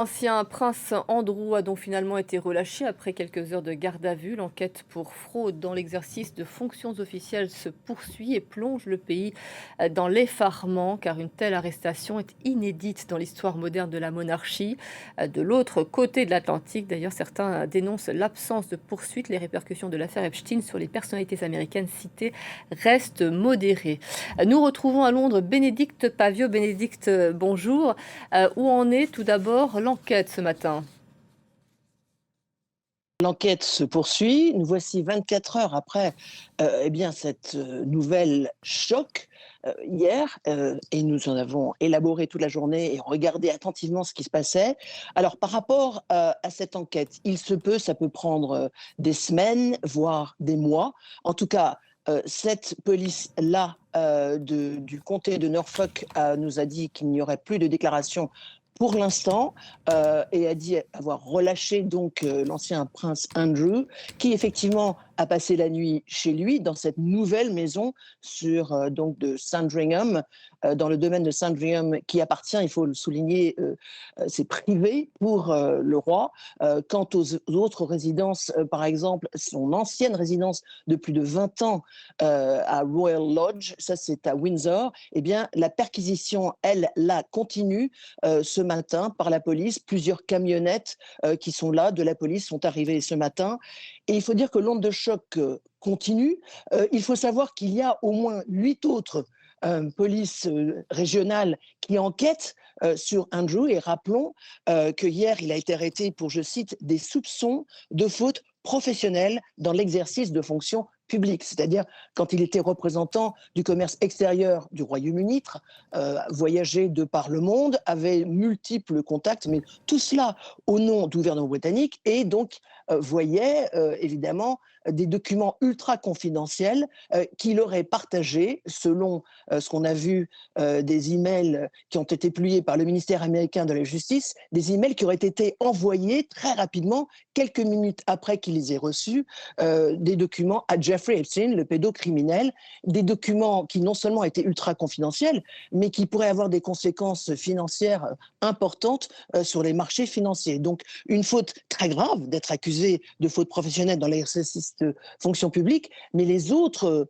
L'ancien prince Andrew a donc finalement été relâché après quelques heures de garde à vue. L'enquête pour fraude dans l'exercice de fonctions officielles se poursuit et plonge le pays dans l'effarement, car une telle arrestation est inédite dans l'histoire moderne de la monarchie. De l'autre côté de l'Atlantique, d'ailleurs, certains dénoncent l'absence de poursuite. Les répercussions de l'affaire Epstein sur les personnalités américaines citées restent modérées. Nous retrouvons à Londres Bénédicte Pavio. Bénédicte, bonjour. Où en est tout d'abord l'enquête ce matin? L'enquête se poursuit. Nous voici 24 heures après cette nouvelle choc hier, et nous en avons élaboré toute la journée et regardé attentivement ce qui se passait. Alors, par rapport à cette enquête, ça peut prendre des semaines, voire des mois. En tout cas, cette police-là du comté de Norfolk nous a dit qu'il n'y aurait plus de déclaration pour l'instant, et a dit avoir relâché donc l'ancien prince Andrew, qui effectivement a passé la nuit chez lui dans cette nouvelle maison sur donc de Sandringham, dans le domaine de Sandringham qui appartient, il faut le souligner, c'est privé pour le roi. Quant aux autres résidences, par exemple, son ancienne résidence de plus de 20 ans à Royal Lodge, ça c'est à Windsor, eh bien la perquisition, elle, là, continue ce matin par la police. Plusieurs camionnettes qui sont là de la police sont arrivées ce matin. Et il faut dire que l'onde de choc continue. Il faut savoir qu'il y a au moins 8 autres polices régionales qui enquêtent sur Andrew. Et rappelons que hier, il a été arrêté pour, je cite, des soupçons de faute professionnelle dans l'exercice de fonctions publiques, c'est-à-dire quand il était représentant du commerce extérieur du Royaume-Uni, voyageait de par le monde, avait multiples contacts, mais tout cela au nom du gouvernement britannique, et donc voyait évidemment des documents ultra confidentiels qu'il aurait partagés selon ce qu'on a vu, des emails qui ont été publiés par le ministère américain de la Justice, des emails qui auraient été envoyés très rapidement, quelques minutes après qu'il les ait reçus, des documents à Jeffrey Epstein, le pédocriminel, des documents qui non seulement étaient ultra confidentiels, mais qui pourraient avoir des conséquences financières importantes sur les marchés financiers. Donc, une faute très grave d'être accusé de faute professionnelle dans l'exercice de fonction publique, mais les autres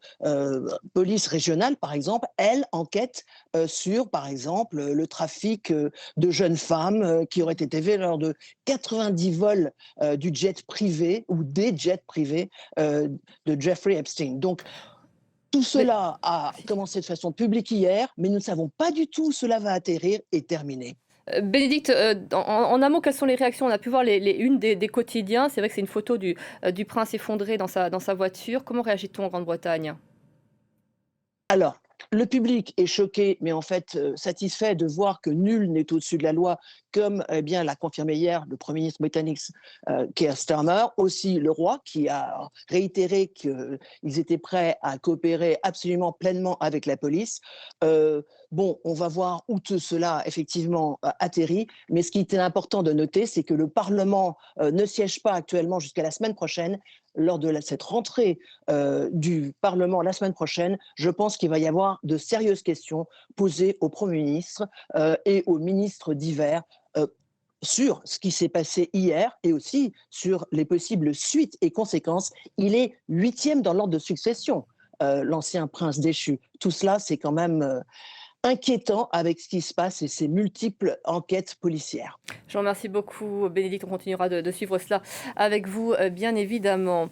polices régionales, par exemple, elles enquêtent sur, par exemple, le trafic de jeunes femmes qui auraient été vées lors de 90 vols du jet privé ou des jets privés de Jeffrey Epstein. Donc, tout Mais cela a commencé de façon publique hier, mais nous ne savons pas du tout où cela va atterrir et terminer. Bénédicte, en amont, quelles sont les réactions? On a pu voir les unes des quotidiens. C'est vrai que c'est une photo du prince effondré dans sa voiture. Comment réagit-on en Grande-Bretagne? Alors, le public est choqué, mais en fait satisfait de voir que nul n'est au-dessus de la loi, comme bien l'a confirmé hier le Premier ministre britannique Keir Starmer, aussi le roi qui a réitéré qu'ils étaient prêts à coopérer absolument pleinement avec la police. Bon, on va voir où tout cela effectivement atterrit, mais ce qui est important de noter, c'est que le Parlement ne siège pas actuellement jusqu'à la semaine prochaine. Lors de cette rentrée du Parlement la semaine prochaine, je pense qu'il va y avoir de sérieuses questions posées au Premier ministre et aux ministres divers euh, sur ce qui s'est passé hier et aussi sur les possibles suites et conséquences. Il est huitième dans l'ordre de succession, l'ancien prince déchu. Tout cela, c'est quand même inquiétant avec ce qui se passe et ces multiples enquêtes policières. Je vous remercie beaucoup, Bénédicte. On continuera de suivre cela avec vous, bien évidemment.